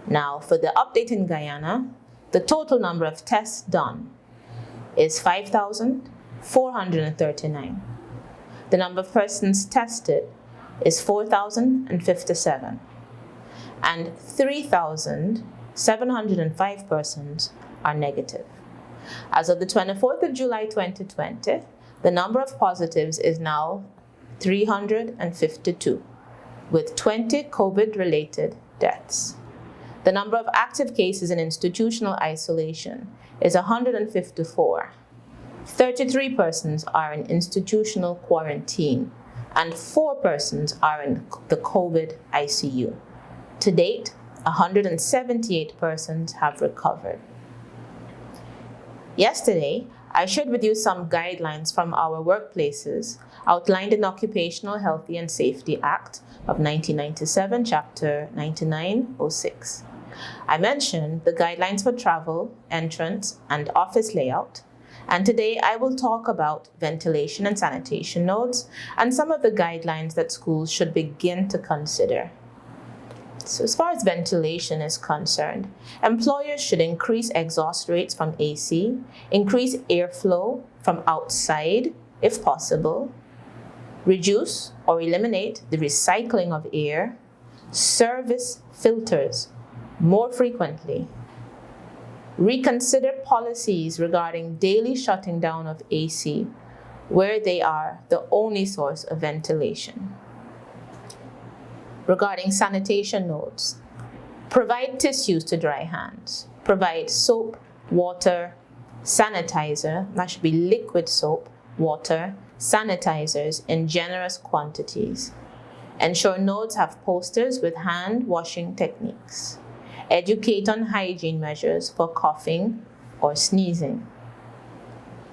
Now, for the update in Guyana, the total number of tests done is 5,439. The number of persons tested is 4,057, and 3,705 persons are negative. As of the 24th of July 2020, the number of positives is now 352, with 20 COVID-related deaths. The number of active cases in institutional isolation is 154. 33 persons are in institutional quarantine, and 4 persons are in the COVID ICU. To date, 178 persons have recovered. Yesterday, I shared with you some guidelines from our workplaces outlined in the Occupational Health and Safety Act of 1997, Chapter 9906. I mentioned the guidelines for travel, entrance, and office layout, and today I will talk about ventilation and sanitation nodes and some of the guidelines that schools should begin to consider. So as far as ventilation is concerned, employers should increase exhaust rates from AC, increase airflow from outside if possible, reduce or eliminate the recycling of air, service filters more frequently, reconsider policies regarding daily shutting down of AC where they are the only source of ventilation. Regarding sanitation nodes, provide tissues to dry hands, provide soap, water, sanitizer, that should be liquid soap, water, sanitizers in generous quantities. Ensure nodes have posters with hand washing techniques. Educate on hygiene measures for coughing or sneezing.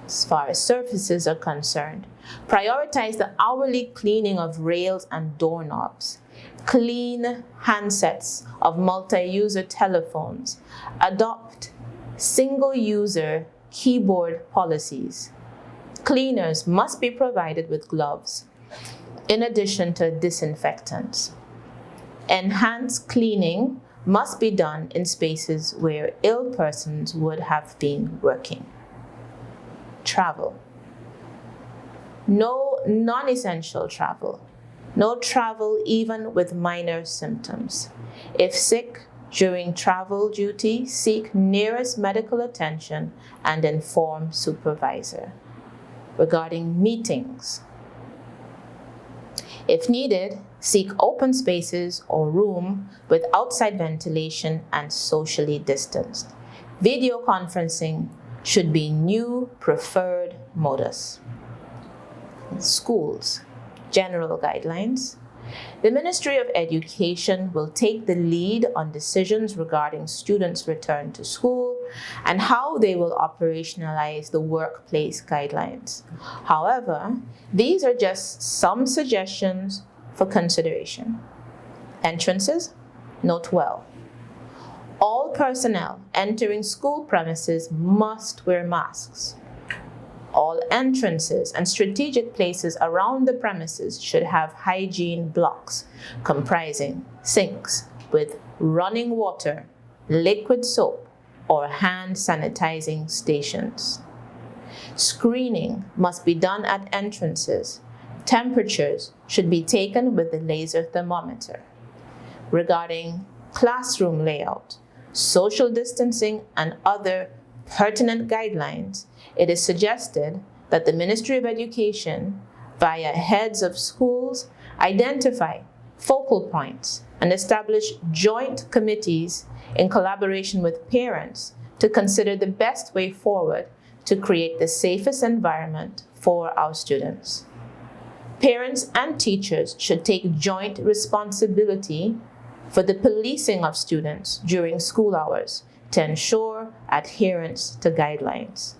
As far as surfaces are concerned, prioritize the hourly cleaning of rails and doorknobs. Clean handsets of multi-user telephones. Adopt single-user keyboard policies. Cleaners must be provided with gloves, in addition to disinfectants. Enhanced cleaning must be done in spaces where ill persons would have been working. Travel. No non-essential travel. No travel even with minor symptoms. If sick during travel duty, seek nearest medical attention and inform supervisor. Regarding meetings, if needed, seek open spaces or room with outside ventilation and socially distanced. Video conferencing should be new preferred modus. Schools, general guidelines. The Ministry of Education will take the lead on decisions regarding students' return to school and how they will operationalize the workplace guidelines. However, these are just some suggestions for consideration. Entrances, note well. All personnel entering school premises must wear masks. All entrances and strategic places around the premises should have hygiene blocks comprising sinks with running water, liquid soap, or hand sanitizing stations. Screening must be done at entrances. Temperatures should be taken with the laser thermometer. Regarding classroom layout, social distancing, and other pertinent guidelines, it is suggested that the Ministry of Education, via heads of schools, identify focal points and establish joint committees in collaboration with parents to consider the best way forward to create the safest environment for our students. Parents and teachers should take joint responsibility for the policing of students during school hours to ensure adherence to guidelines.